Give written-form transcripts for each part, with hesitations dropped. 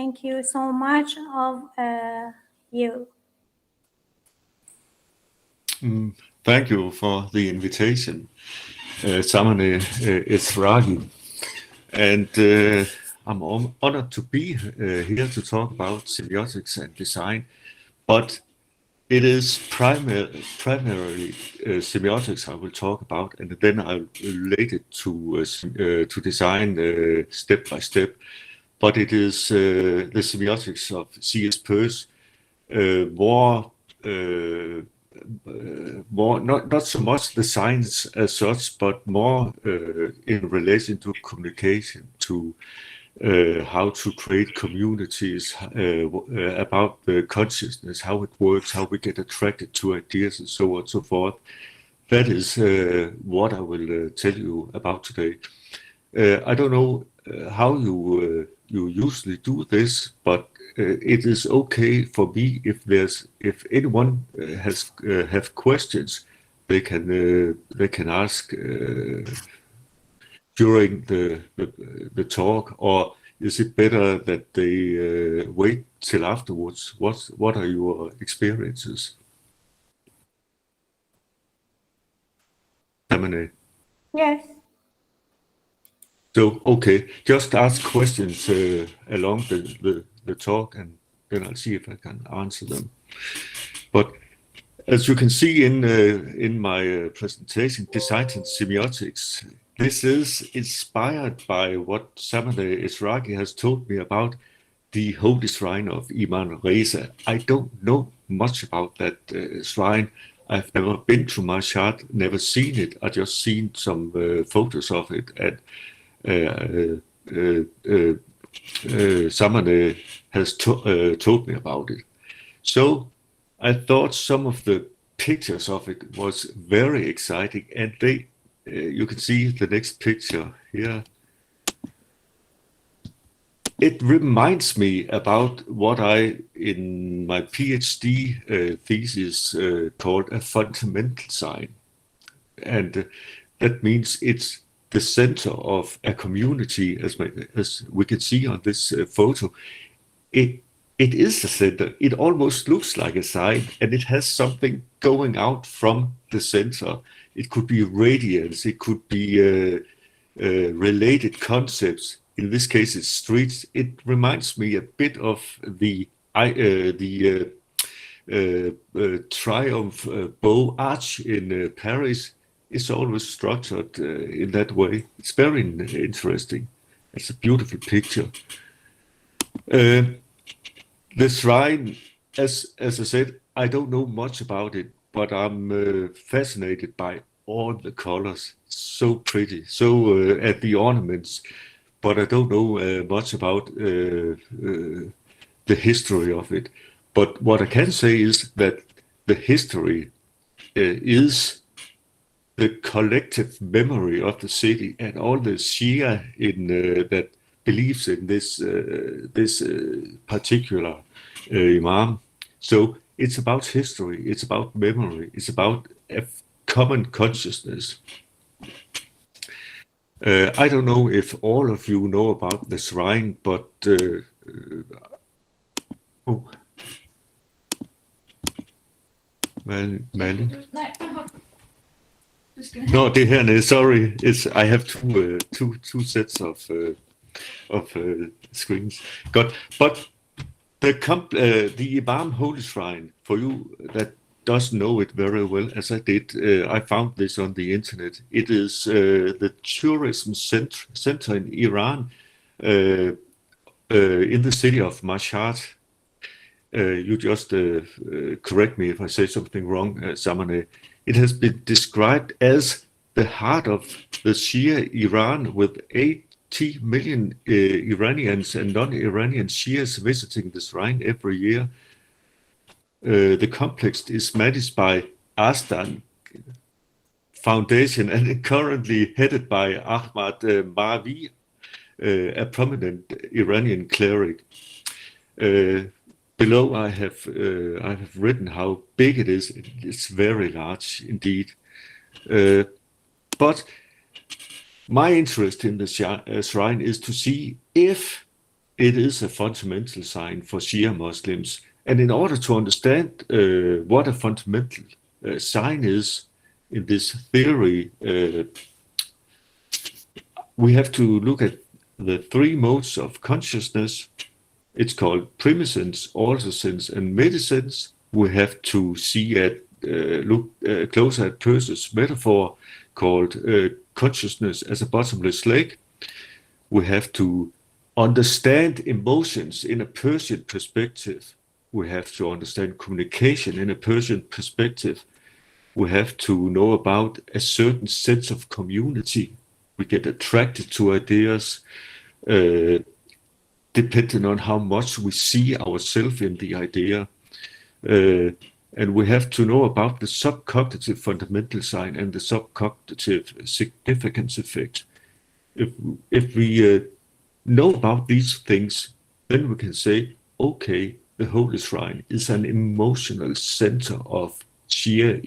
Thank you so much of you. Thank you for the invitation, Samane Esragi. And I'm honored to be here to talk about semiotics and design, but it is primarily semiotics I will talk about, and then I'll relate it to design step by step. But it is the semiotics of C.S. Peirce, more not so much the science as such, but more in relation to communication, to how to create communities, about the consciousness, how it works, how we get attracted to ideas, and so on and so forth. That is what I will tell you about today. I don't know how you usually do this, but it is okay for me if anyone have questions, they can ask during the talk, or is it better that they wait till afterwards? What are your experiences? Amine? Yes. So, okay, just ask questions along the talk, and then I'll see if I can answer them. But as you can see in my presentation, Design and Semiotics, this is inspired by what Samane Esragi has told me about the Holy Shrine of Imam Reza. I don't know much about that shrine. I've never been to Mashhad, never seen it. I just seen some photos of it, and Samane has told me about it. So I thought some of the pictures of it was very exciting, and they, you can see the next picture here. It reminds me about what I, in my PhD thesis, called a fundamental sign. And that means it's the center of a community, as we can see on this photo. It is a center. It almost looks like a sign, and it has something going out from the center. It could be radiance. It could be related concepts. In this case, it's streets. It reminds me a bit of the Triumph Bow Arch in Paris. Is always structured in that way. It's very interesting. It's a beautiful picture. The shrine, as I said, I don't know much about it, but I'm fascinated by all the colors. So pretty. So at the ornaments, but I don't know much about the history of it. But what I can say is that the history is the collective memory of the city, and all the Shia in that believes in this particular Imam. So it's about history, it's about memory, it's about a common consciousness. I don't know if all of you know about the shrine, but Malin? No, det her nede, sorry. I have two sets of screens. Good. But the Imam Holy Shrine, for you that doesn't know it very well, as I did, I found this on the internet. It is the tourism center in Iran, in the city of Mashhad. You just correct me if I say something wrong, Samane. It has been described as the heart of the Shia Iran, with 80 million Iranians and non-Iranian Shias visiting the shrine every year. The complex is managed by Astan Foundation and currently headed by Ahmad Mavi, a prominent Iranian cleric. Below, I have written how big it is. It's very large indeed. But my interest in the shrine is to see if it is a fundamental sign for Shia Muslims. And in order to understand what a fundamental sign is in this theory, we have to look at the three modes of consciousness. It's called primescence, altosense, and medisense. We have to look closer at Peirce's metaphor called consciousness as a bottomless lake. We have to understand emotions in a Peircean perspective. We have to understand communication in a Peircean perspective. We have to know about a certain sense of community. We get attracted to ideas depending on how much we see ourselves in the idea. And we have to know about the subcognitive fundamental sign and the subcognitive significance effect. If we know about these things, then we can say, okay, the Holy Shrine is an emotional center of Shia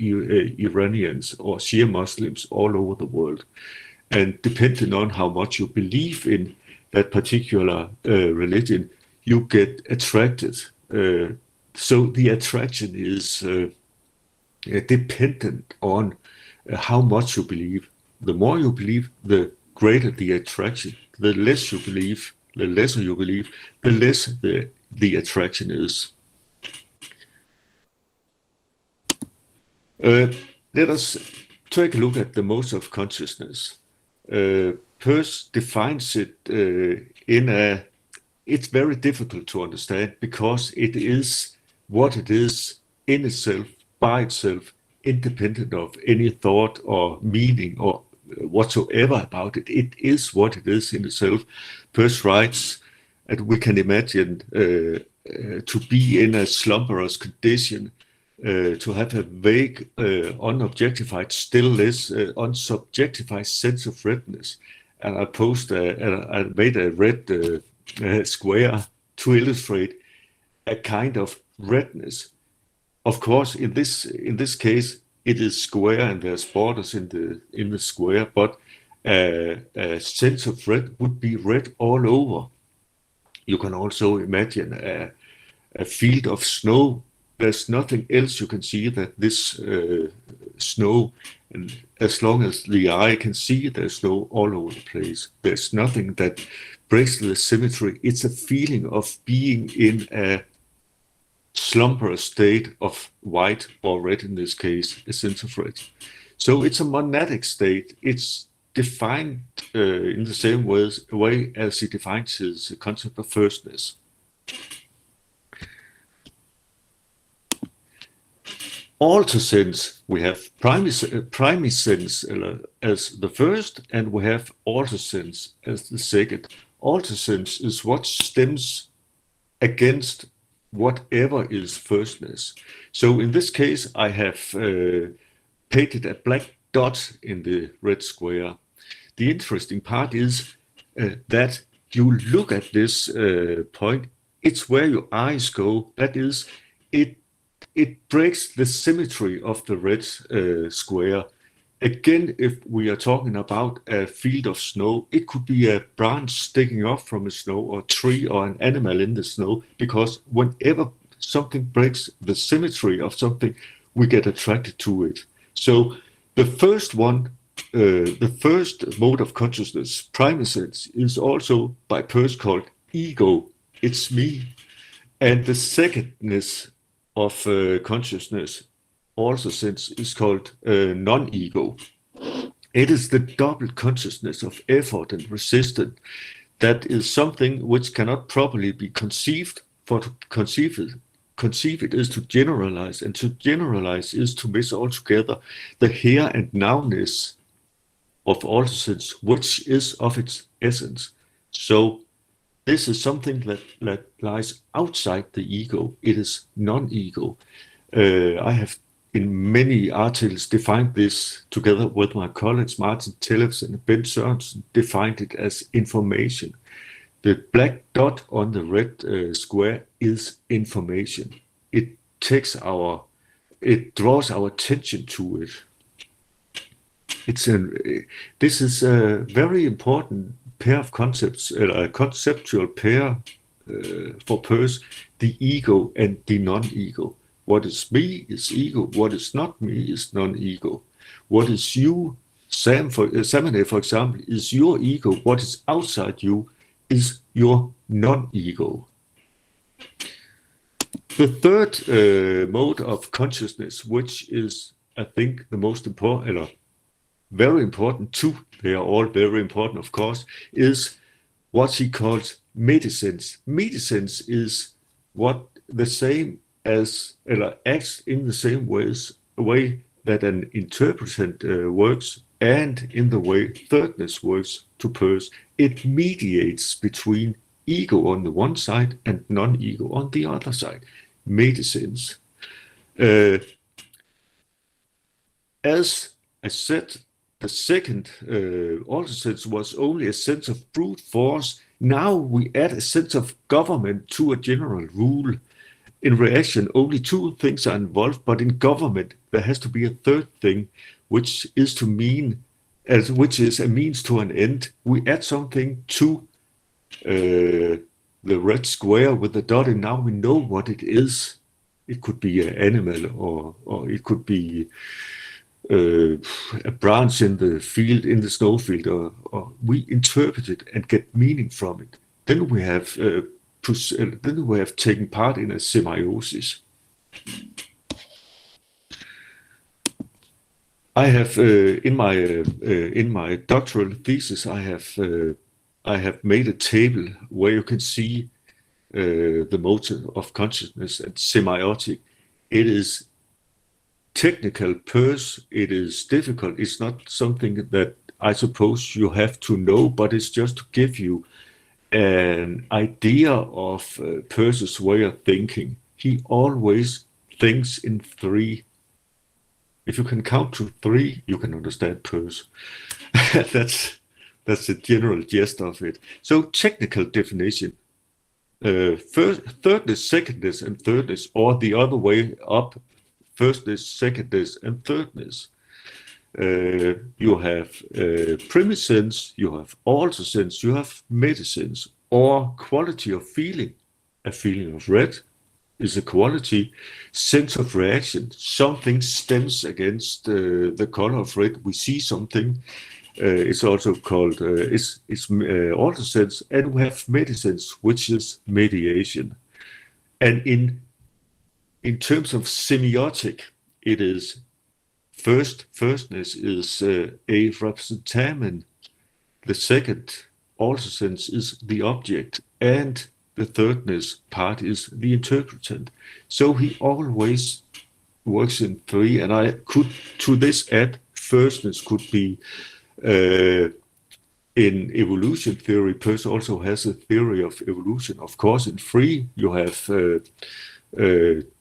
Iranians or Shia Muslims all over the world. And depending on how much you believe in that particular religion, you get attracted. So the attraction is dependent on how much you believe. The more you believe, the greater the attraction. The less you believe, the lesser you believe, the less the attraction is. Let us take a look at the modes of consciousness. Peirce defines it it's very difficult to understand because it is what it is in itself, by itself, independent of any thought or meaning or whatsoever about it. It is what it is in itself. Peirce writes, and we can imagine to be in a slumberous condition, to have a vague, unobjectified, still less unsubjectified sense of redness. And I made a red square to illustrate a kind of redness. Of course, in this case, it is square and there's borders in the square, but a sense of red would be red all over. You can also imagine a field of snow. There's nothing else you can see that this snow, and as long as the eye can see, there's snow all over the place. There's nothing that breaks the symmetry. It's a feeling of being in a slumberous state of white or red, in this case, a sense of red. So it's a monadic state. It's defined in the same way as he defines his concept of firstness. Altosense, we have primescence as the first, and we have altosense as the second. Altosense is what stems against whatever is firstness. So in this case, I have painted a black dot in the red square. The interesting part is that you look at this point, it's where your eyes go. That is, it breaks the symmetry of the red square. Again, if we are talking about a field of snow, it could be a branch sticking off from a snow, or a tree, or an animal in the snow, because whenever something breaks the symmetry of something, we get attracted to it. So the first one, the first mode of consciousness, primescence, is also by Peirce called ego. It's me. And the secondness of consciousness, altosense, is called non-ego. It is the double consciousness of effort and resistance that is something which cannot properly be conceived. For to conceive it is to generalize, and to generalize is to miss altogether the here and nowness of altosense, which is of its essence. So this is something that lies outside the ego. It is non-ego. I have in many articles defined this together with my colleagues, Martin Thellefsen and Ben Sørensen, defined it as information. The black dot on the red square is information. It draws our attention to it. This is a very important pair of concepts, a conceptual pair for Peirce, the ego and the non-ego. What is me is ego. What is not me is non-ego. What is you, Samane, for example, is your ego. What is outside you is your non-ego. The third mode of consciousness, which is, I think, the most important, very important too, they are all very important, of course, is what he calls medicines. Medicines is what the same as, acts in the same way that an interpretant works, and in the way thirdness works to Peirce. It mediates between ego on the one side and non-ego on the other side. Medicines. As I said, the second also sense was only a sense of brute force. Now we add a sense of government to a general rule. In reaction, only two things are involved, but in government there has to be a third thing, which is a means to an end. We add something to the red square with the dot, and now we know what it is. It could be an animal, or it could be a branch in the field, in the snowfield, or we interpret it and get meaning from it. Then we have taken part in a semiosis. I have in my doctoral thesis, I have made a table where you can see the modes of consciousness and semiotic. It is technical, Peirce. It is difficult. It's not something that I suppose you have to know, but it's just to give you an idea of Peirce's way of thinking. He always thinks in three. If you can count to three, you can understand Peirce. That's the general gist of it. So technical definition. Thirdness, secondness, and thirdness, or the other way up, firstness, secondness, and thirdness. You have premissense, you have also sense, you have medicines, or quality of feeling. A feeling of red is a quality. Sense of reaction, something stems against the color of red. We see something. It's also called it's also sense, and we have medicines, which is mediation. And in terms of semiotic, it is firstness is a representamen. The second also sense is the object, and the thirdness part is the interpretant. So he always works in three, and I could to this add firstness could be in evolution theory. Peirce also has a theory of evolution. Of course, in three you have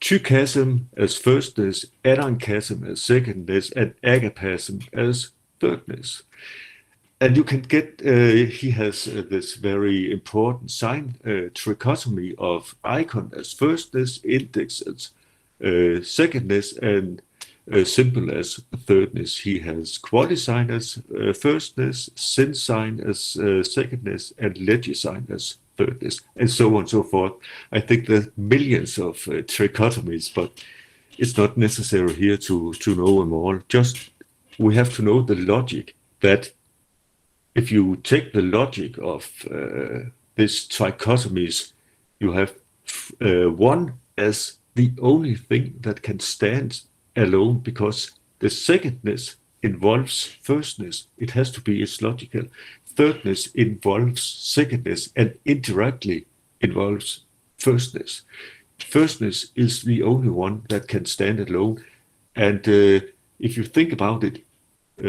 tykasm as firstness, anankasm as secondness, and agapasm as thirdness. And you can get, he has this very important sign trichotomy of icon as firstness, index as secondness, and symbol as thirdness. He has quality sign as firstness, sin sign as secondness, and ledger sign as thirdness, and so on and so forth. I think there are millions of trichotomies, but it's not necessary here to know them all. Just we have to know the logic that if you take the logic of these trichotomies, you have one as the only thing that can stand alone, because the secondness involves firstness. It has to be, it's logical. Thirdness involves secondness and indirectly involves firstness. Firstness is the only one that can stand alone. And if you think about it,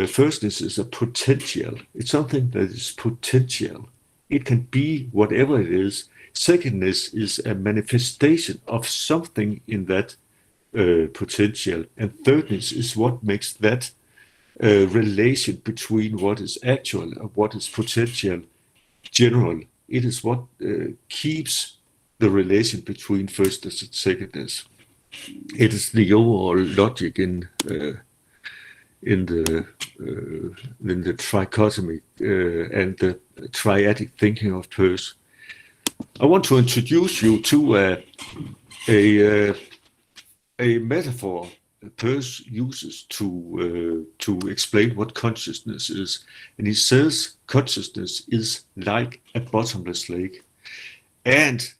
firstness is a potential. It's something that is potential. It can be whatever it is. Secondness is a manifestation of something in that potential. And thirdness is what makes that relation between what is actual and what is potential general. It is what keeps the relation between firstness and secondness. It is the overall logic in the trichotomy and the triadic thinking of Peirce. I want to introduce you to a metaphor Peirce uses to explain what consciousness is, and he says consciousness is like a bottomless lake. And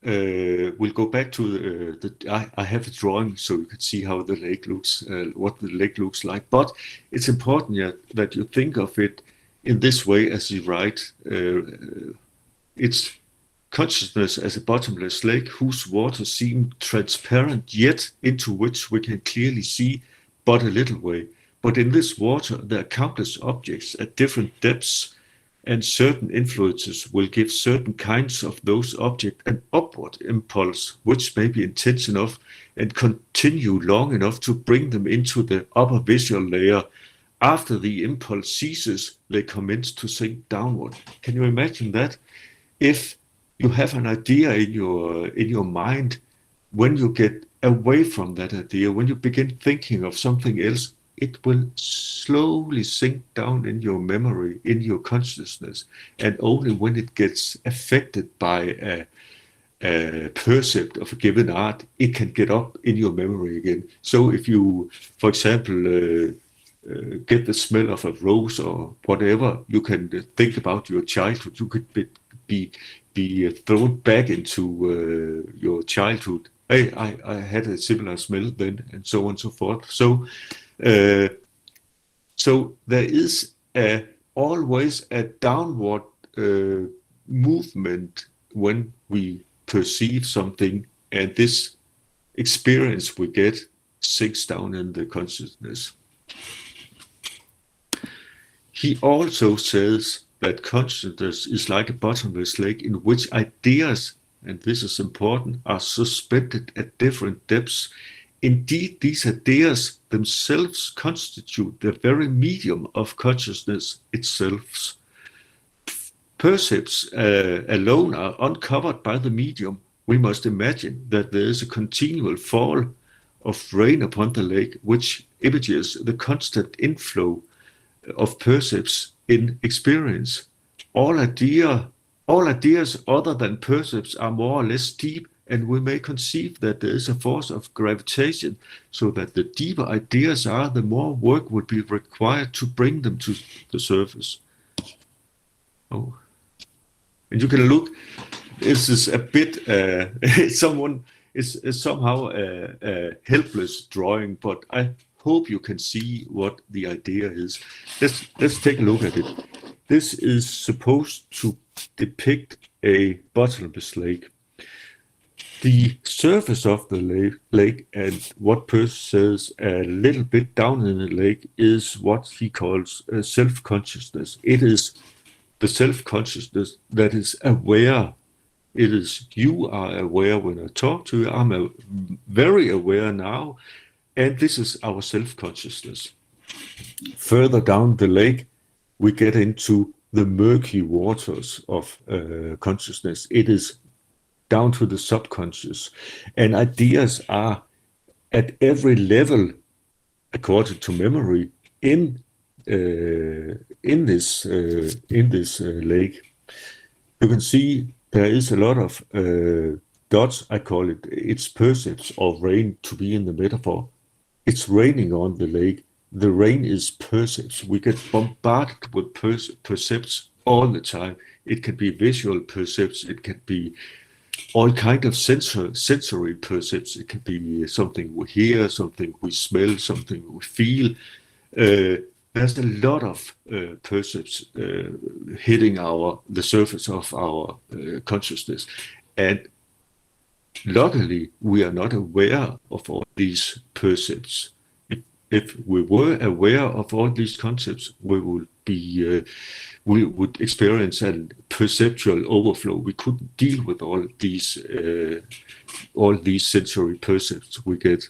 we'll go back to I have a drawing so you can see how the lake looks, what the lake looks like. But it's important that you think of it in this way as you write. It's consciousness as a bottomless lake whose waters seem transparent, yet into which we can clearly see but a little way. But in this water, there are countless objects at different depths, and certain influences will give certain kinds of those objects an upward impulse, which may be intense enough and continue long enough to bring them into the upper visual layer. After the impulse ceases, they commence to sink downward. Can you imagine that? If you have an idea in your mind, when you get away from that idea, when you begin thinking of something else, it will slowly sink down in your memory, in your consciousness, and only when it gets affected by a percept of a given art, it can get up in your memory again. So if you, for example, get the smell of a rose or whatever, you can think about your childhood. You could be thrown back into your childhood. Hey, I had a similar smell then, and so on and so forth. So there is always a downward movement when we perceive something, and this experience we get sinks down in the consciousness. He also says that consciousness is like a bottomless lake in which ideas, and this is important, are suspended at different depths. Indeed, these ideas themselves constitute the very medium of consciousness itself. Percepts alone are uncovered by the medium. We must imagine that there is a continual fall of rain upon the lake, which images the constant inflow of percepts in experience. All ideas other than percepts are more or less deep, and we may conceive that there is a force of gravitation, so that the deeper ideas are, the more work would be required to bring them to the surface. Oh, and you can look. This is a bit. Someone is somehow a helpless drawing, but I hope you can see what the idea is. Let's take a look at it. This is supposed to depict a bottomless lake. The surface of the lake and what Peirce says a little bit down in the lake is what he calls self-consciousness. It is the self-consciousness that is aware. It is you are aware when I talk to you. I'm very aware now, and this is our self-consciousness. Further down the lake, we get into the murky waters of consciousness. It is down to the subconscious, and ideas are at every level, according to memory, in this lake. You can see there is a lot of dots. I call it. It's percepts or rain to be in the metaphor. It's raining on the lake. The rain is percepts. We get bombarded with percepts all the time. It can be visual percepts. It can be all kind of sensory percepts. It can be something we hear, something we smell, something we feel. There's a lot of percepts hitting the surface of our consciousness, and luckily we are not aware of all these percepts. If we were aware of all these concepts, we would experience a perceptual overflow. We couldn't deal with all these sensory percepts we get.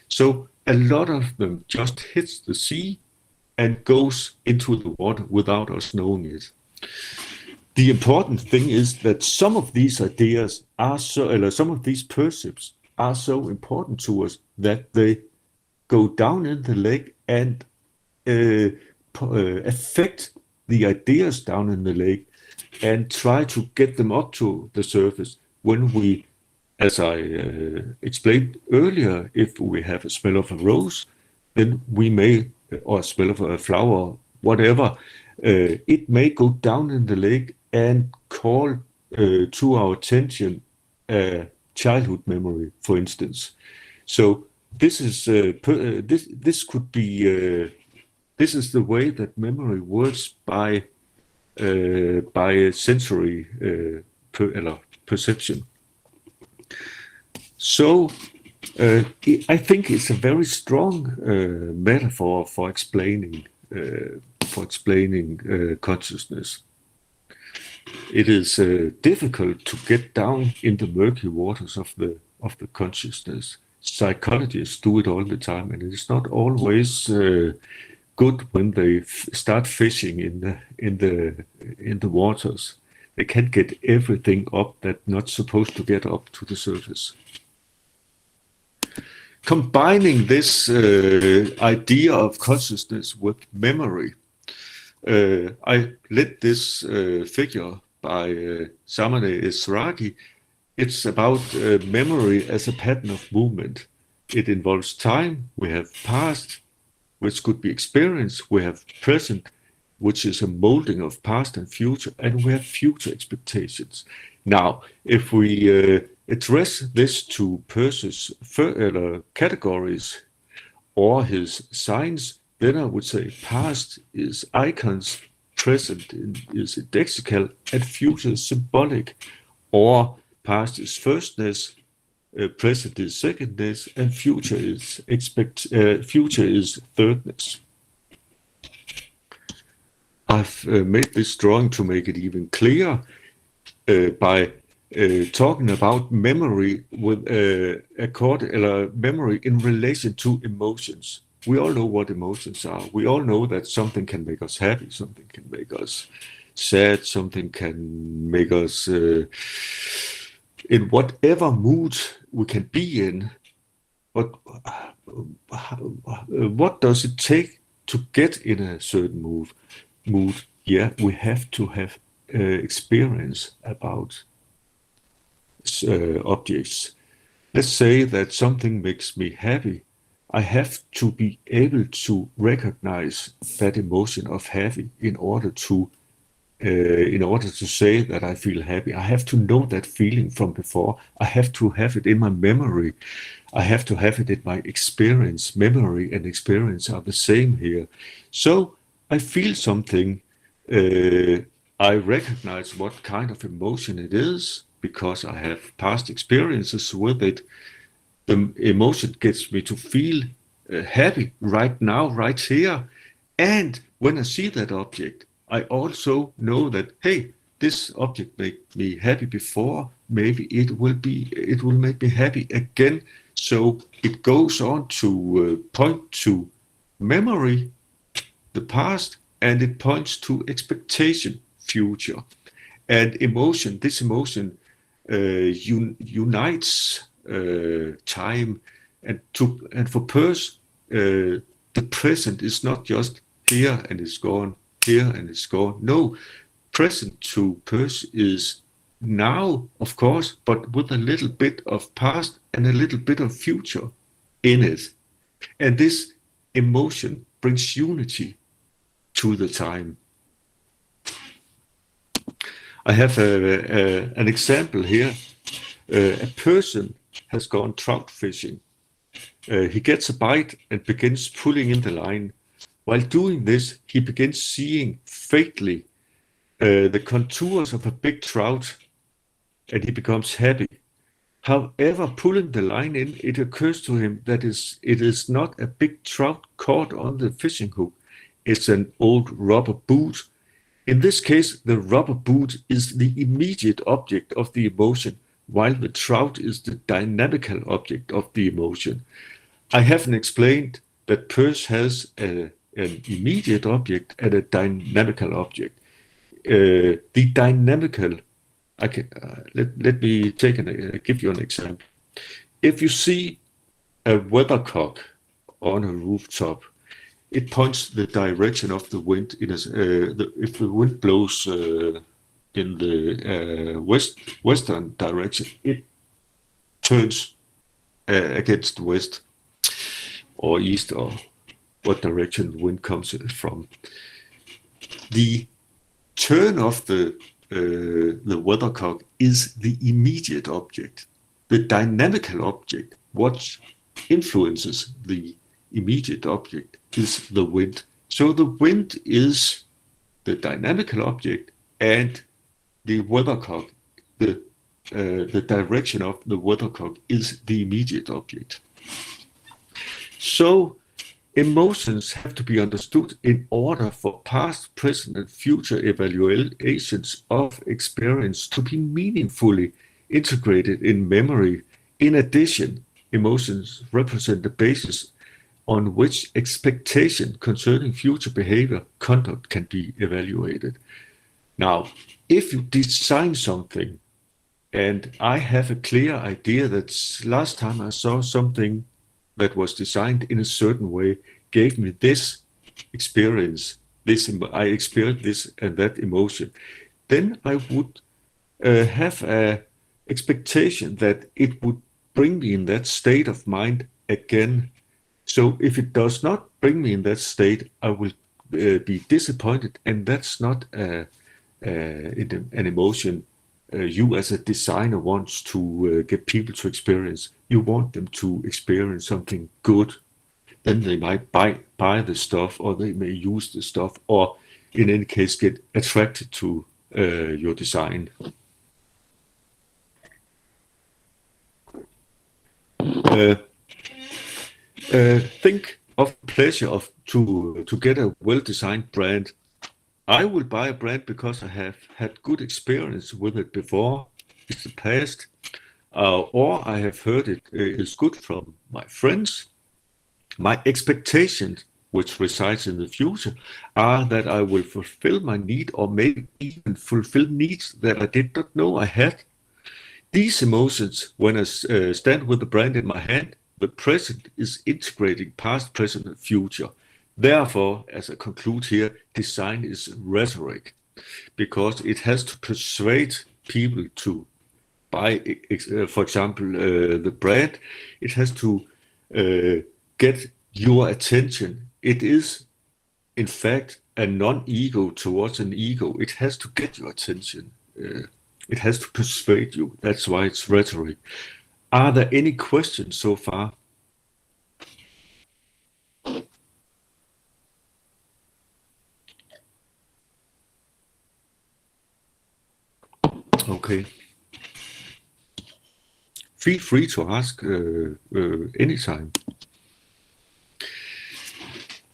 So a lot of them just hits the sea and goes into the water without us knowing it. The important thing is that some of these ideas some of these percepts are so important to us that they go down in the lake and affect the ideas down in the lake. and try to get them up to the surface. When we, as I explained earlier, if we have a smell of a rose, then we may, or a smell of a flower, whatever, it may go down in the lake and call to our attention a childhood memory, for instance. So this is this could be this is the way that memory works by sensory perception. So I think it's a very strong metaphor for explaining consciousness. It is difficult to get down in the murky waters of the consciousness. Psychologists do it all the time, and it's not always good when they start fishing in the waters. They can't get everything up that's not supposed to get up to the surface. Combining this idea of consciousness with memory, I lit this figure by Samane Esraki. It's about memory as a pattern of movement. It involves time. We have past, which could be experience. We have present, which is a molding of past and future, and we have future expectations. Now, if we address this to Peirce's categories or his signs, then I would say past is icons, present is indexical, and future is symbolic. Or past is firstness, present is secondness, and future is thirdness. I've made this drawing to make it even clearer by talking about memory with memory in relation to emotions. We all know what emotions are. We all know that something can make us happy, something can make us sad, something can make us in whatever mood we can be in. But what does it take to get in a certain mood? Yeah, we have to have experience about objects. Let's say that something makes me happy. I have to be able to recognize that emotion of happy in order to say that I feel happy. I have to know that feeling from before. I have to have it in my memory. I have to have it in my experience. Memory and experience are the same here. So I feel something. I recognize what kind of emotion it is because I have past experiences with it. The emotion gets me to feel happy right now, right here. And when I see that object, I also know that, hey, this object made me happy before. Maybe it will make me happy again. So it goes on to point to memory, the past, and it points to expectation, future. And emotion, this emotion unites time, and for Peirce, the present is not just here and it's gone, here and it's gone. No, present to Peirce is now, of course, but with a little bit of past and a little bit of future in it. And this emotion brings unity to the time. I have an example here. A person has gone trout fishing. He gets a bite and begins pulling in the line. While doing this, he begins seeing faintly the contours of a big trout, and he becomes happy. However, pulling the line in, it occurs to him that it is not a big trout caught on the fishing hook. It's an old rubber boot. In this case, the rubber boot is the immediate object of the emotion, while the trout is the dynamical object of the emotion. I haven't explained that Peirce has an immediate object and a dynamical object. The dynamical, let me give you an example. If you see a weathercock on a rooftop, it points the direction of the wind. If the wind blows in the western direction, it turns against west or east, or what direction the wind comes from. The turn of the weathercock is the immediate object. The dynamical object, what influences the immediate object, is the wind. So the wind is the dynamical object, and the weathercock, the direction of the weathercock, is the immediate object. So emotions have to be understood in order for past, present, and future evaluations of experience to be meaningfully integrated in memory. In addition, emotions represent the basis on which expectation concerning future behavior conduct can be evaluated. Now, if you design something, and I have a clear idea that last time I saw something that was designed in a certain way, gave me this experience, I experienced this and that emotion, then I would have a expectation that it would bring me in that state of mind again. So if it does not bring me in that state, I will be disappointed, and that's not an emotion you as a designer wants to get people to experience. You want them to experience something good. Then they might buy the stuff, or they may use the stuff, or in any case get attracted to your design. Think of pleasure of to get a well-designed brand. I will buy a brand because I have had good experience with it before. It's the past, or I have heard it is good from my friends. My expectations, which resides in the future, are that I will fulfill my need, or maybe even fulfill needs that I did not know I had. These emotions, when I stand with the brand in my hand, the present is integrating past, present, and future. Therefore, as I conclude here, design is rhetoric, because it has to persuade people to buy, for example, the brand. It has to get your attention. It is, in fact, a non-ego towards an ego. It has to get your attention. It has to persuade you. That's why it's rhetoric. Are there any questions so far? Okay. Feel free to ask anytime.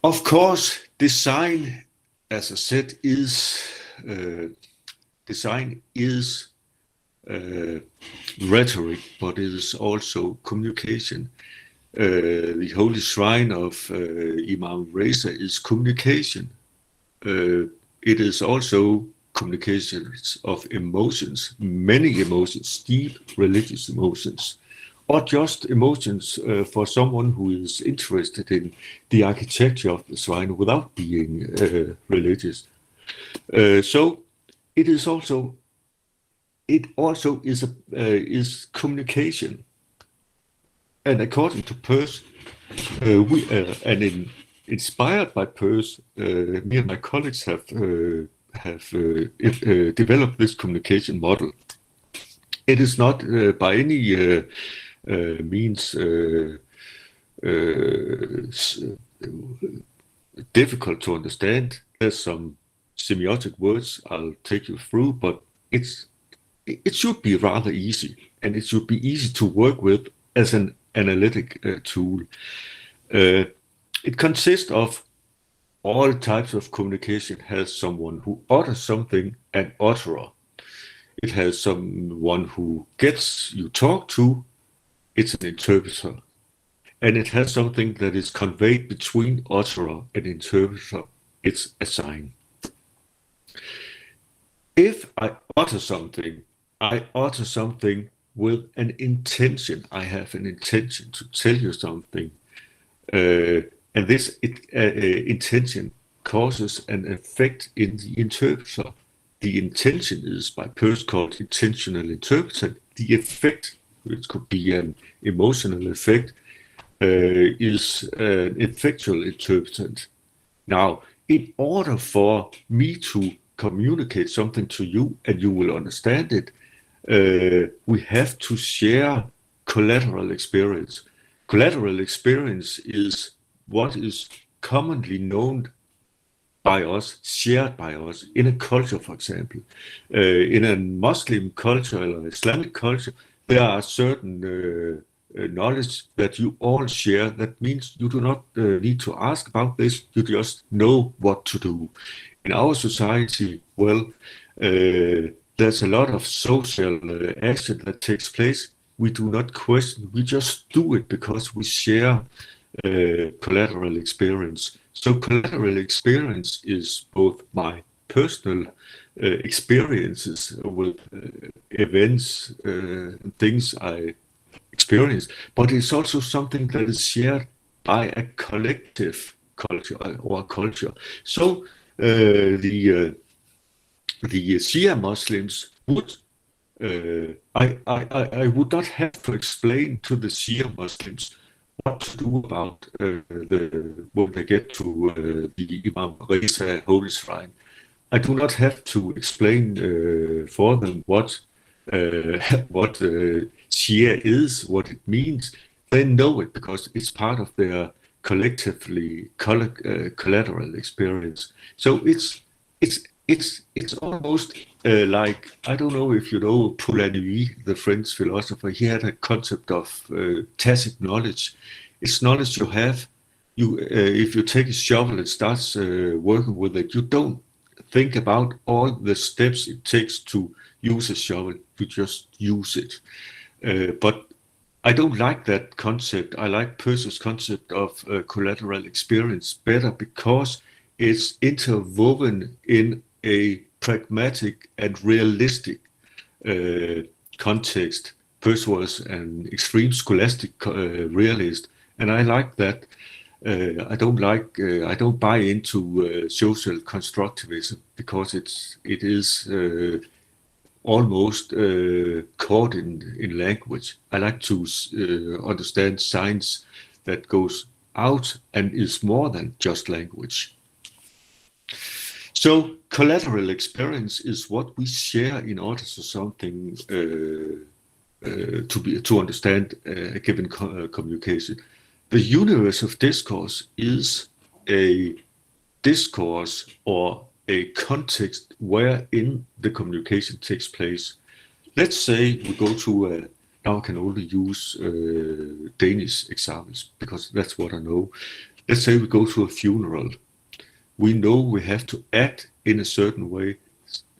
Of course, design, as I said, is rhetoric, but it is also communication. The holy shrine of Imam Reza is communication. It is also communications of emotions, many emotions, deep religious emotions, or just emotions for someone who is interested in the architecture of the shrine without being religious. So it also is communication. And according to Peirce, inspired by Peirce, me and my colleagues have developed this communication model. It is not by any means difficult to understand. There's some semiotic words I'll take you through, but it should be rather easy, and it should be easy to work with as an analytic tool. It consists of all types of communication. Has someone who utters something, an utterer. It has someone who gets you talk to, it's an interpreter. And it has something that is conveyed between utterer and interpreter, it's a sign. If I utter something with an intention. I have an intention to tell you something. And this intention causes an effect in the interpreter. the intention is, by Peirce called intentional interpretation, the effect, which could be an emotional effect, is an effectual interpretant. Now, in order for me to communicate something to you and you will understand it, we have to share collateral experience. Collateral experience is what is commonly known by us, shared by us in a culture, for example. In a Muslim culture or Islamic culture, there are certain knowledge that you all share. That means you do not need to ask about this, you just know what to do. In our society, well, there's a lot of social action that takes place. We do not question, we just do it because we share collateral experience. So collateral experience is both my personal experiences with events, things I experience, but it's also something that is shared by a collective culture or culture. So the Shia Muslims would I would not have to explain to the Shia Muslims what to do about when they get to the Imam Reza Holy Shrine. I do not have to explain for them what Shia is, what it means. They know it because it's part of their collectively collateral experience. So it's almost like, I don't know if you know Polanyi, the French philosopher. He had a concept of tacit knowledge. It's knowledge you have. If you take a shovel and start working with it, you don't think about all the steps it takes to use a shovel. You just use it. But I don't like that concept. I like Peirce's concept of collateral experience better because it's interwoven in a pragmatic and realistic context. Peirce was an extreme scholastic realist, and I like that. I don't buy into social constructivism because it is almost caught in language. I like to understand science that goes out and is more than just language. So collateral experience is what we share in order for something to understand a given communication. The universe of discourse is a discourse or a context wherein the communication takes place. Let's say we go to now I can only use Danish examples because that's what I know. Let's say we go to a funeral. We know we have to act in a certain way.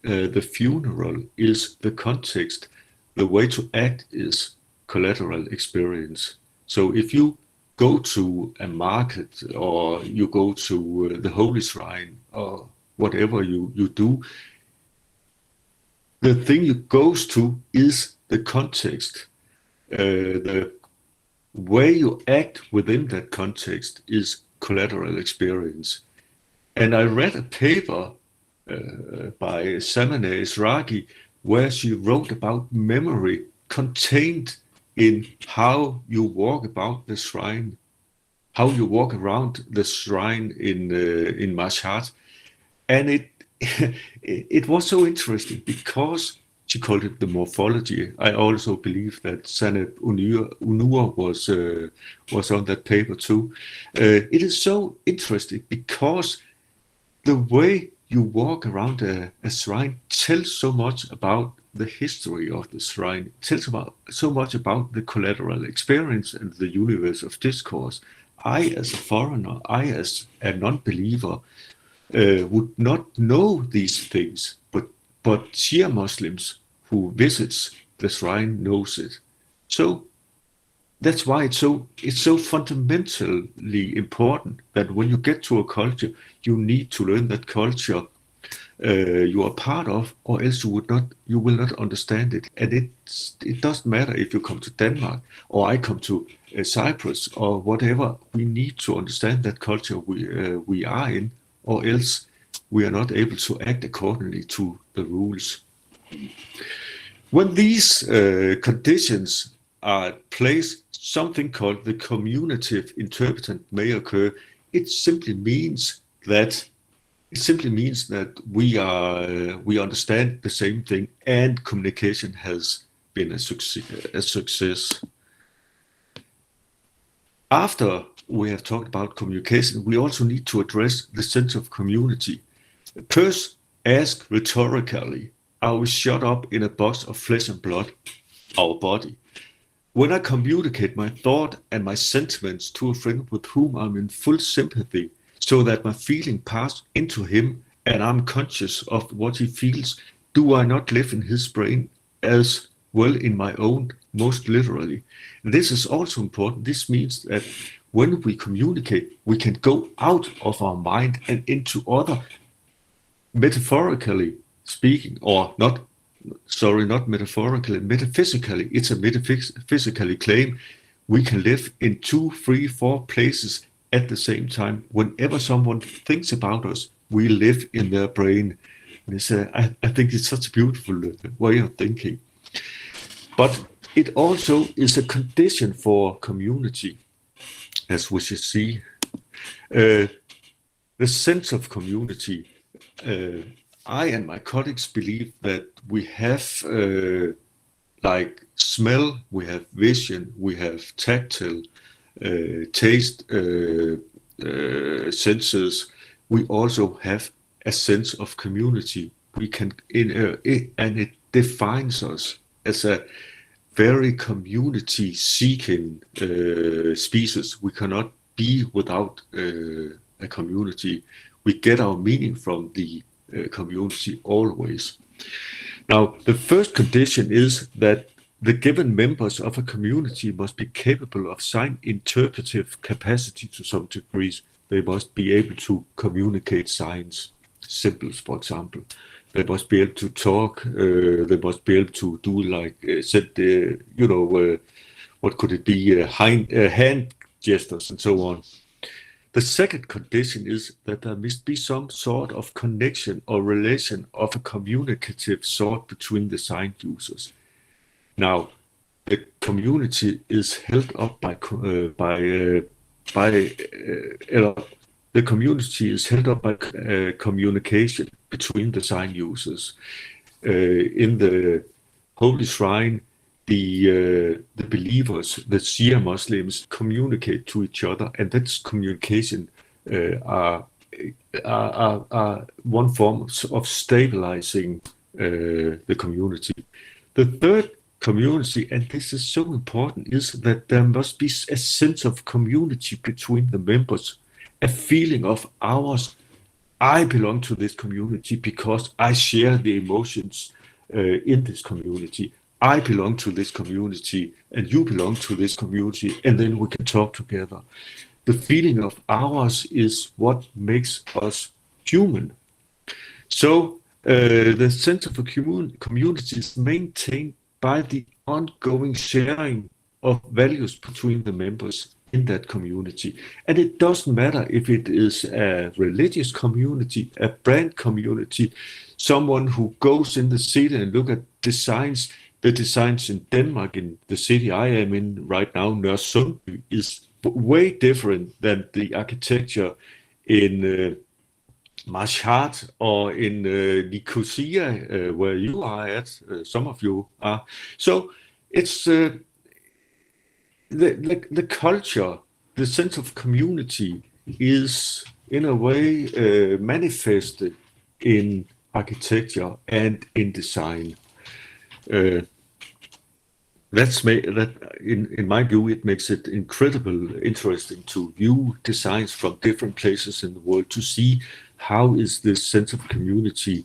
The funeral is the context. The way to act is collateral experience. So if you go to a market or you go to the Holy Shrine or whatever you do, the thing you goes to is the context. The way you act within that context is collateral experience. And I read a paper by Samana Esragi where she wrote about memory contained in how you walk about the shrine, how you walk around the shrine in Mashhad. And it was so interesting because she called it the morphology. I also believe that Saneb Unur was on that paper too. It is so interesting because the way you walk around a shrine tells so much about the history of the shrine, tells so much about the collateral experience and the universe of discourse. I, as a foreigner, I, as a non-believer, would not know these things, but Shia Muslims who visits the shrine knows it. So that's why it's so fundamentally important that when you get to a culture, you need to learn that culture you are part of, or else you will not understand it. And it doesn't matter if you come to Denmark or I come to Cyprus or whatever. We need to understand that culture we are in, or else we are not able to act accordingly to the rules. When these conditions are in place, something called the commutative interpretant may occur. It simply means that we understand the same thing, and communication has been a success. After we have talked about communication, we also need to address the sense of community. Peirce asked rhetorically, are we shut up in a box of flesh and blood, our body? When I communicate my thought and my sentiments to a friend with whom I'm in full sympathy, so that my feeling pass into him and I'm conscious of what he feels, do I not live in his brain as well in my own, most literally? This is also important. This means that when we communicate, we can go out of our mind and into other, metaphorically speaking, or not metaphorically, metaphysically. It's a metaphysically claim. We can live in 2, 3, 4 places at the same time. Whenever someone thinks about us, we live in their brain. I think it's such a beautiful way of thinking. But it also is a condition for community, as we should see. The sense of community. I and my colleagues believe that we have like smell, we have vision, we have tactile, taste senses. We also have a sense of community. We can, and it defines us as a very community-seeking species. We cannot be without a community. We get our meaning from the community always. Now, the first condition is that the given members of a community must be capable of sign interpretive capacity to some degrees. They must be able to communicate signs, symbols, for example. They must be able to talk. They must be able to do like what could it be? Hand gestures and so on. The second condition is that there must be some sort of connection or relation of a communicative sort between the sign users. Now, the community is held up by communication between the sign users. In the Holy Shrine, the believers, the Shia Muslims, communicate to each other, and that's communication are one form of stabilizing the community. The third community, and this is so important, is that there must be a sense of community between the members, a feeling of ours. I belong to this community because I share the emotions in this community. I belong to this community and you belong to this community, and then we can talk together. The feeling of ours is what makes us human. So the sense of a community is maintained by the ongoing sharing of values between the members in that community. And it doesn't matter if it is a religious community, a brand community, someone who goes in the city and look at designs. The designs in Denmark, in the city I am in right now, Nørresundby, is way different than the architecture in Mashhad or in Nicosia, where you are at, some of you are. So it's the culture, the sense of community is in a way manifested in architecture and in design. In my view, it makes it incredibly interesting to view designs from different places in the world to see how is this sense of community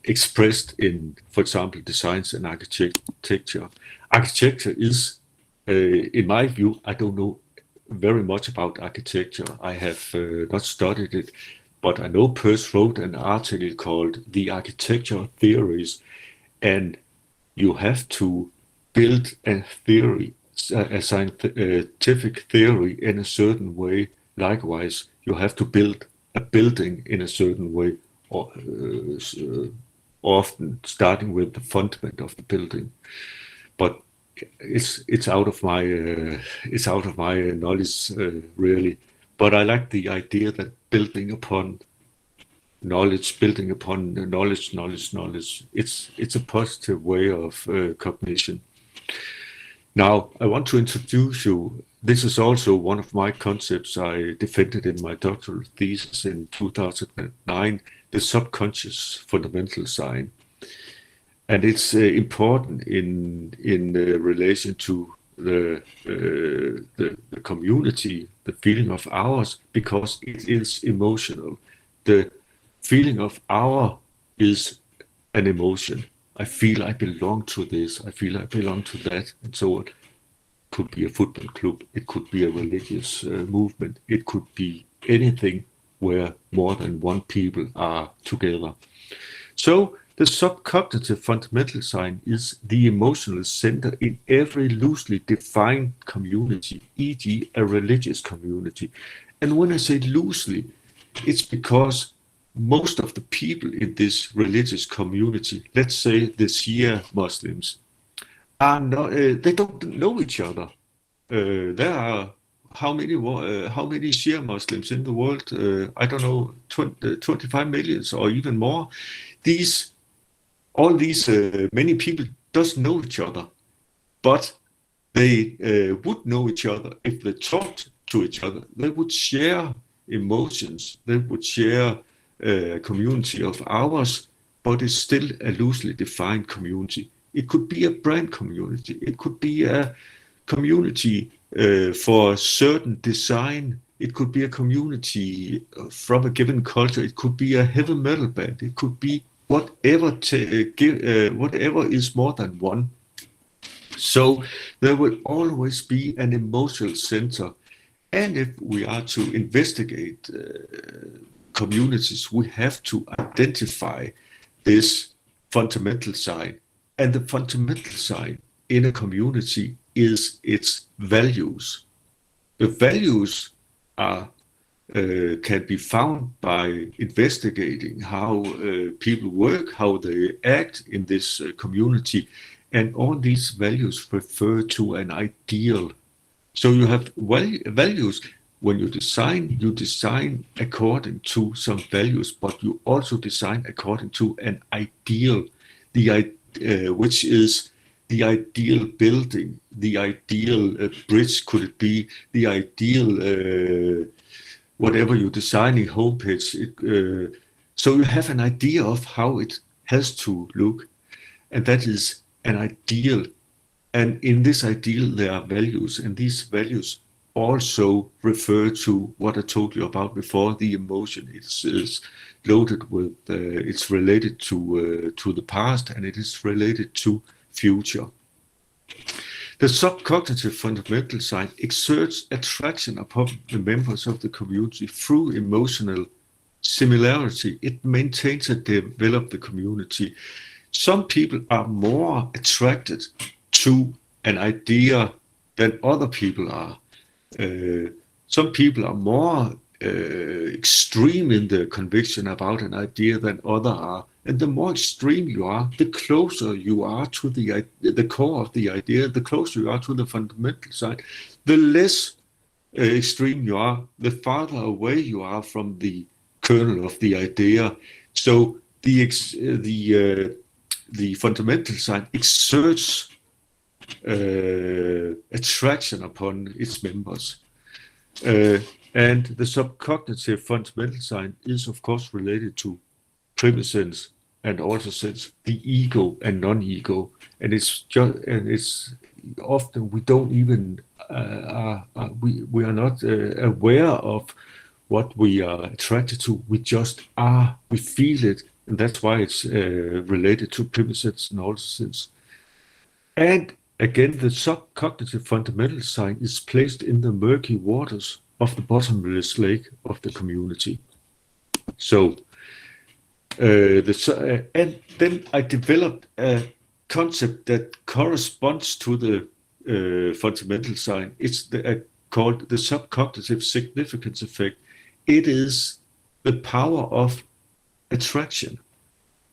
expressed in, for example, designs and architecture. Architecture is, in my view, I don't know very much about architecture. I have not studied it, but I know Peirce wrote an article called The Architecture Theories, and you have to build a theory, a scientific theory in a certain way. Likewise, you have to build a building in a certain way. often starting with the fundament of the building. But it's out of my knowledge really. But I like the idea that building upon knowledge. It's a positive way of cognition. Now, I want to introduce you. This is also one of my concepts I defended in my doctoral thesis in 2009, the subconscious fundamental sign. And it's important in relation to the community, the feeling of ours, because it is emotional. The feeling of our is an emotion. I feel I belong to this, I feel I belong to that, and so on. It could be a football club, it could be a religious movement, it could be anything where more than one people are together. So the subcognitive fundamental sign is the emotional center in every loosely defined community, e.g. a religious community. And when I say loosely, it's because most of the people in this religious community, let's say the Shia Muslims, are not, they don't know each other. There are how many Shia Muslims in the world? I don't know, 25 million or even more. All these many people doesn't know each other, but they would know each other if they talked to each other. They would share emotions. They would share a community of ours, but it's still a loosely defined community. It could be a brand community. It could be a community for a certain design. It could be a community from a given culture. It could be a heavy metal band. It could be whatever is more than one. So there will always be an emotional center. And if we are to investigate communities, we have to identify this fundamental sign. And the fundamental sign in a community is its values. The values can be found by investigating how people work, how they act in this community. And all these values refer to an ideal. So you have values. When you design according to some values, but you also design according to an ideal, which is the ideal building, the ideal bridge, could it be, the ideal whatever you're designing, homepage. So you have an idea of how it has to look, and that is an ideal. And in this ideal, there are values, and these values also refer to what I told you about before, the emotion. It's loaded with, it's related to the past, and it is related to future. The subcognitive fundamental sign exerts attraction upon the members of the community through emotional similarity. It maintains and develops the community. Some people are more attracted to an idea than other people are. Some people are more extreme in their conviction about an idea than others are. And the more extreme you are, the closer you are to the core of the idea, the closer you are to the fundamental side. The less extreme you are, the farther away you are from the kernel of the idea. So the fundamental side exerts attraction upon its members. And the subcognitive fundamental sign is, of course, related to premisence and also sense the ego and non-ego. And it's often we don't even we are not aware of what we are attracted to. We just are. We feel it, and that's why it's related to premisence and also sense. And again, the subcognitive fundamental sign is placed in the murky waters of the bottomless lake of the community. So, and then I developed a concept that corresponds to the fundamental sign. It's called the subcognitive significance effect. It is the power of attraction.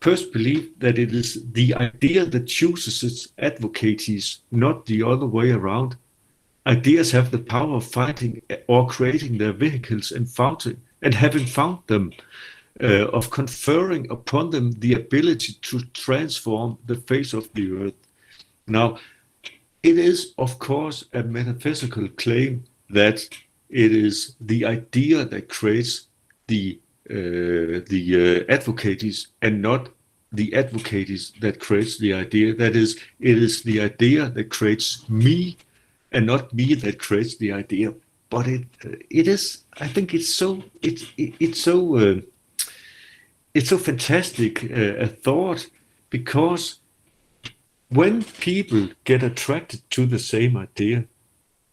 First, believe that it is the idea that chooses its advocates, not the other way around. Ideas have the power of finding or creating their vehicles and having found them, of conferring upon them the ability to transform the face of the earth. Now, it is, of course, a metaphysical claim that it is the idea that creates the advocates and not the advocates that creates the idea. That is, it is the idea that creates me and not me that creates the idea. But it is, I think it's so fantastic a thought, because when people get attracted to the same idea,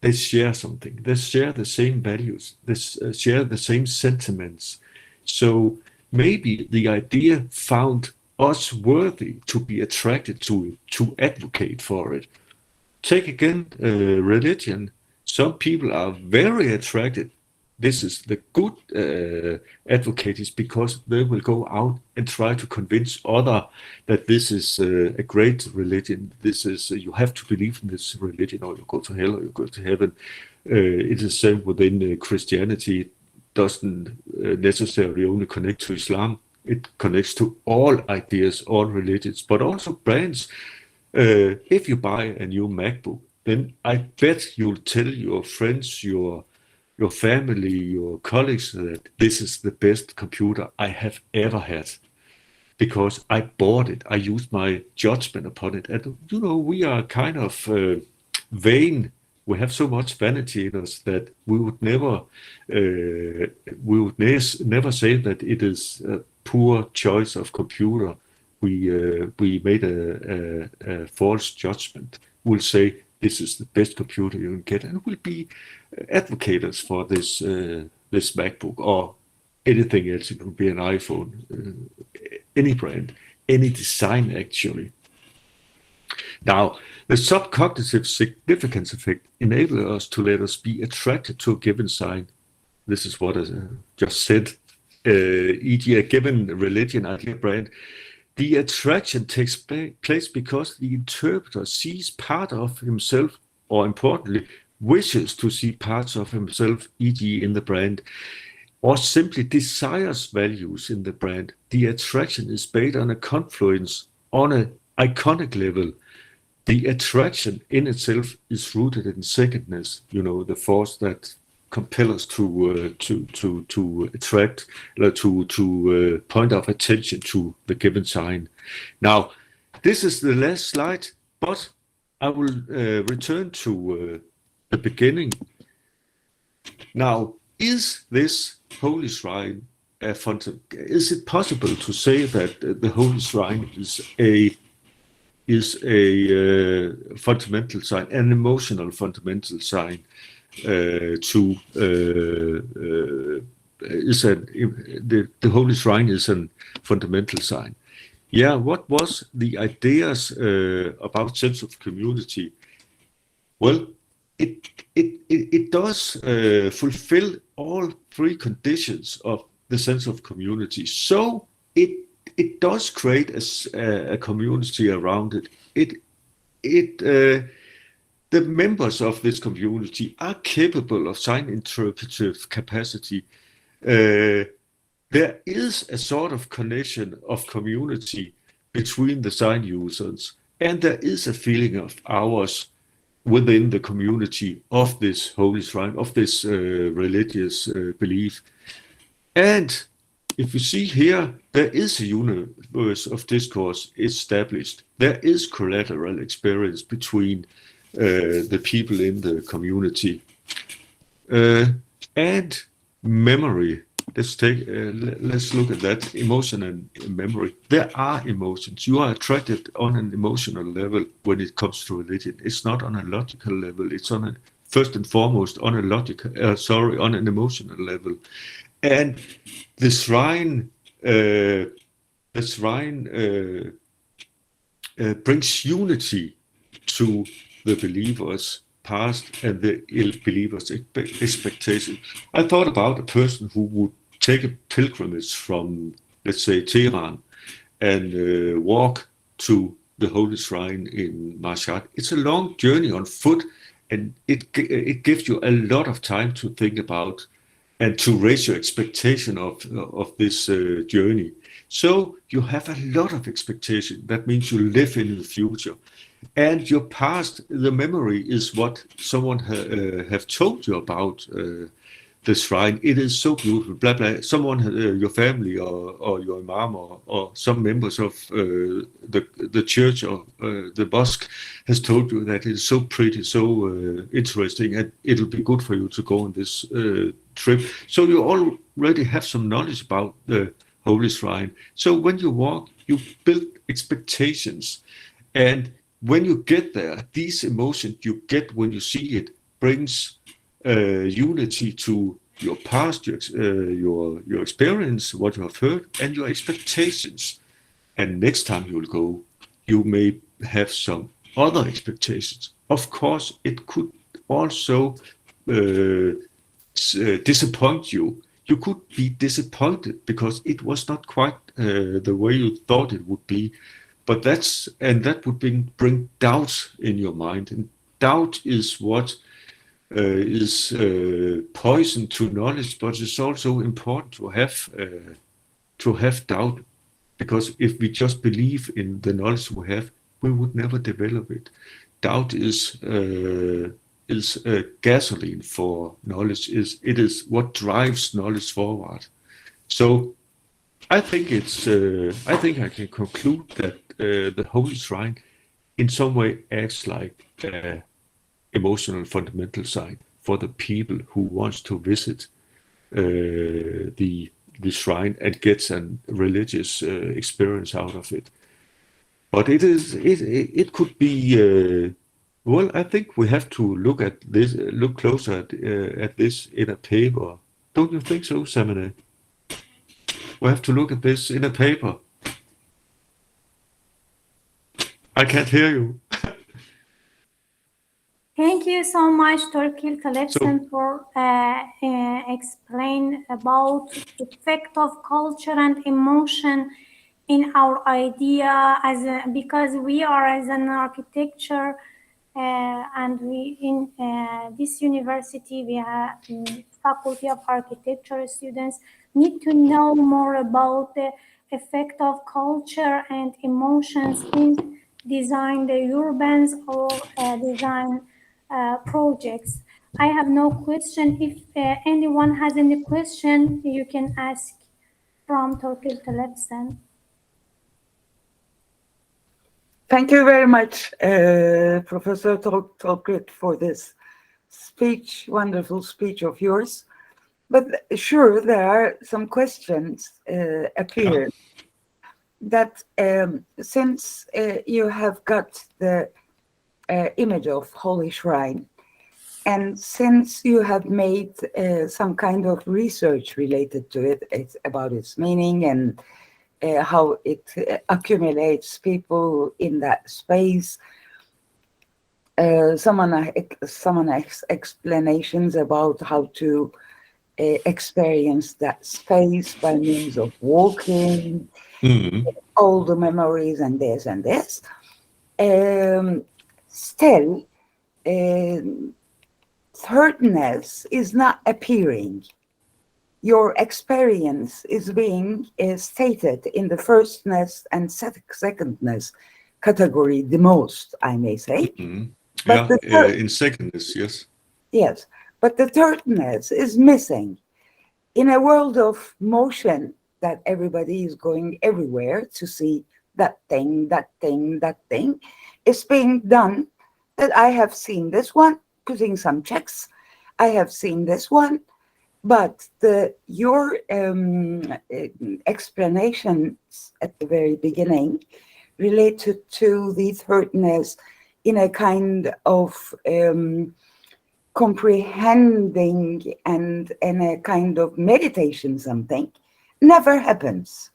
they share something. They share the same values. They share the same sentiments. So maybe the idea found us worthy to be attracted to it, to advocate for it. Take again religion. Some people are very attracted. This is the good advocates, because they will go out and try to convince others that this is a great religion. This is you have to believe in this religion, or you go to hell, or you go to heaven. It is the same within Christianity. It doesn't necessarily only connect to Islam. It connects to all ideas, all religions, but also brands. If you buy a new MacBook, then I bet you'll tell your friends, your family, your colleagues that this is the best computer I have ever had, because I bought it. I used my judgment upon it. And we are kind of vain. We have so much vanity in us that we would never say that it is a poor choice of computer. We made a false judgment. We'll say this is the best computer you can get, and we'll be advocates for this MacBook or anything else. It could be an iPhone, any brand, any design actually. Now, the subcognitive significance effect enables us to let us be attracted to a given sign. This is what I just said, e.g. a given religion, idea, brand. The attraction takes place because the interpreter sees part of himself, or importantly, wishes to see parts of himself, e.g. in the brand, or simply desires values in the brand. The attraction is based on a confluence on an iconic level. The attraction in itself is rooted in secondness, the force that compels us to attract, to point of attention to the given sign. Now, this is the last slide, but I will return to the beginning. Now, is this Holy Shrine is it possible to say that the Holy Shrine is a fundamental sign, an emotional fundamental sign the Holy Shrine is a fundamental sign. Yeah, what was the ideas about sense of community? Well, it does fulfill all three conditions of the sense of community. So it does create a community around it. The members of this community are capable of sign interpretive capacity. There is a sort of connection of community between the sign users, and there is a feeling of ours within the community of this Holy Shrine, of this religious belief. And if you see here, there is a universe of discourse established. There is collateral experience between the people in the community. And memory. Let's look at that, emotion and memory. There are emotions. You are attracted on an emotional level when it comes to religion. It's not on a logical level. It's first and foremost on an emotional level. And the shrine brings unity to the believers' past and the believers' expectations. I thought about a person who would take a pilgrimage from let's say Tehran, and walk to the holy shrine in Mashhad. It's a long journey on foot, and it gives you a lot of time to think about and to raise your expectation of this journey. So you have a lot of expectation. That means you live in the future, and your past, the memory is what someone have told you about the shrine. It is so beautiful. Blah blah. Someone, your family or your imam or some members of the church or the mosque has told you that it's so pretty, so interesting, and it'll be good for you to go on this trip. So you already have some knowledge about the holy shrine. So when you walk, you build expectations, and when you get there, these emotions you get when you see it brings unity to your past, your experience, what you have heard, and your expectations. And next time you will go, you may have some other expectations. Of course, it could also disappoint you. You could be disappointed because it was not quite the way you thought it would be. But that would bring doubt in your mind, and doubt is what is poison to knowledge. But it's also important to have doubt, because if we just believe in the knowledge we have, we would never develop it. Doubt is gasoline for knowledge. It is what drives knowledge forward. So I think I think I can conclude that the holy shrine, in some way, acts like emotional fundamental site for the people who wants to visit the shrine and gets a religious experience out of it. But it could be. Well, I think we have to look closer at this in a paper. Don't you think so, Samine? We have to look at this in a paper. I can't hear you. Thank you so much, Torkild Thellefsen, for explain about the effect of culture and emotion in our idea because we are as an architecture and we in this university we have faculty of architecture students need to know more about the effect of culture and emotions in design the urbans or design projects. I have no question. If anyone has any question, you can ask from Torkild Thellefsen. Thank you very much, Professor Torkild, for this speech, wonderful speech of yours. But sure, there are some questions appear that since you have got the image of Holy Shrine, and since you have made some kind of research related to it, it's about its meaning and how it accumulates people in that space, some explanations about how to experience that space by means of walking, all the memories and this and this. Still, thirdness is not appearing. Your experience is being stated in the firstness and secondness category the most, I may say. Mm-hmm. But in secondness, yes. Yes, but the thirdness is missing. In a world of motion that everybody is going everywhere to see that thing, it's being done that I have seen this one, putting some checks. I have seen this one, but your explanations at the very beginning related to the thirdness in a kind of comprehending and in a kind of meditation something never happens.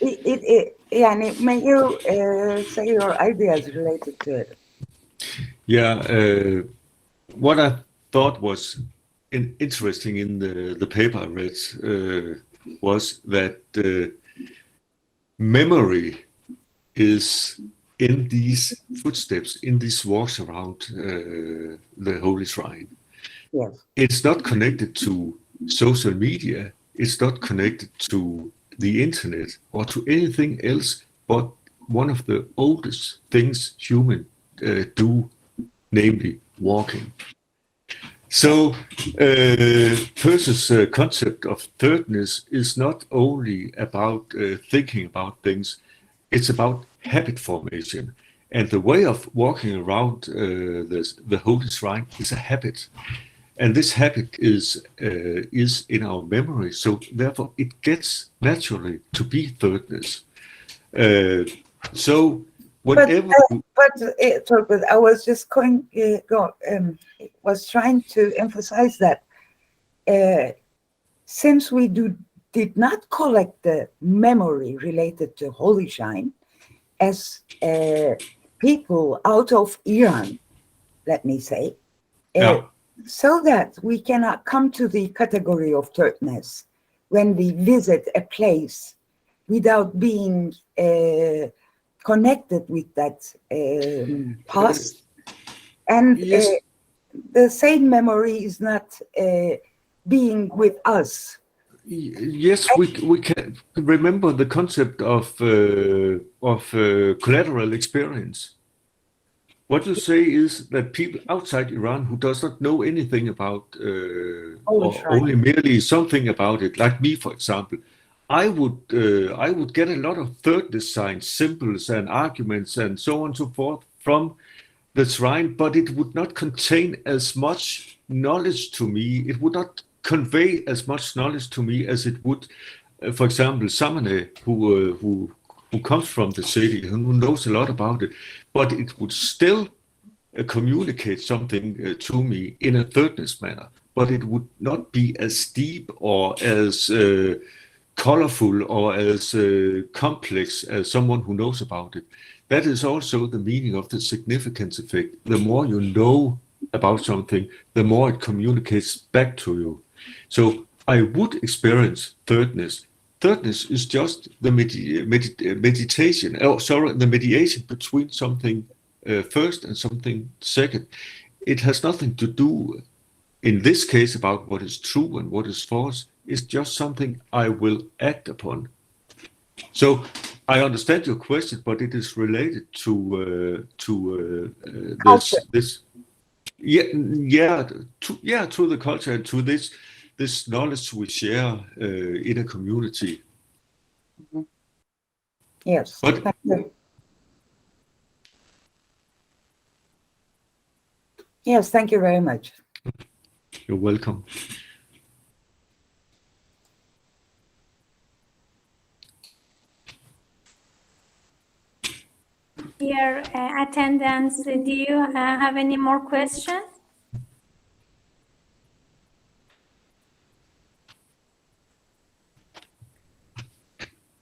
Yani, may you say your ideas related to it? Yeah, what I thought was interesting in the paper I read was that memory is in these footsteps, in these walks around the Holy Shrine. Yes. It's not connected to social media. It's not connected to the internet or to anything else but one of the oldest things humans do, namely walking. So Percy's concept of thirdness is not only about thinking about things, it's about habit formation. And the way of walking around the Holy Shrine is a habit. And this habit is in our memory, so therefore it gets naturally to be thirdness. So whenever But I was just was trying to emphasize that since we did not collect the memory related to Holy Shrine as people out of Iran, let me say, so that we cannot come to the category of thirdness when we visit a place without being connected with that past. And yes. The same memory is not being with us. Yes, we can remember the concept of collateral experience. What you say is that people outside Iran who does not know anything about or only merely something about it, like me, for example, I would get a lot of thirdness signs, symbols, and arguments, and so on and so forth from the shrine, but it would not contain as much knowledge to me. It would not convey as much knowledge to me as it would, for example, Samane, who comes from the city and who knows a lot about it, but it would still communicate something to me in a thirdness manner, but it would not be as deep or as colorful or as complex as someone who knows about it. That is also the meaning of the significance effect. The more you know about something, the more it communicates back to you. So I would experience thirdness. Thirdness is just the meditation, the mediation between something first and something second. It has nothing to do, in this case, about what is true and what is false. It's just something I will act upon. So I understand your question, but it is related to this. To the culture and to this knowledge we share in a community. Yes. But Thank you. Yes, thank you very much. You're welcome. Dear attendants, do you have any more questions?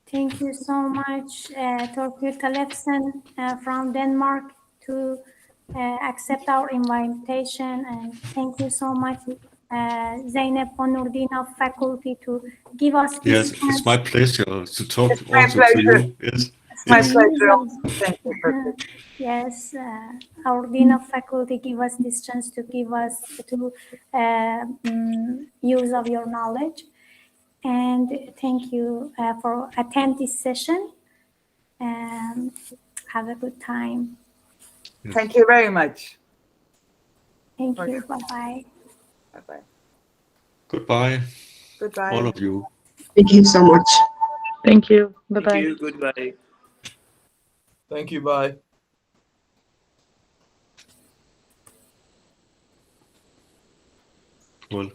Thank you so much, Torkild Thellefsen from Denmark, to accept our invitation, and thank you so much, Zeynep Onurdin of faculty, to give us this Yes, it's my pleasure to talk It's my also pleasure. to you. Yes, It's my yes. pleasure. Thank you. Yes, our Dean of Faculty give us this chance to give us use of your knowledge. And thank you for attend this session. Have a good time. Yes. Thank you very much. Thank you. Bye-bye. Bye-bye. Goodbye, Goodbye. all of you. Thank you so much. Thank you. Bye-bye. Thank you. Goodbye. Thank you. Bye. Well.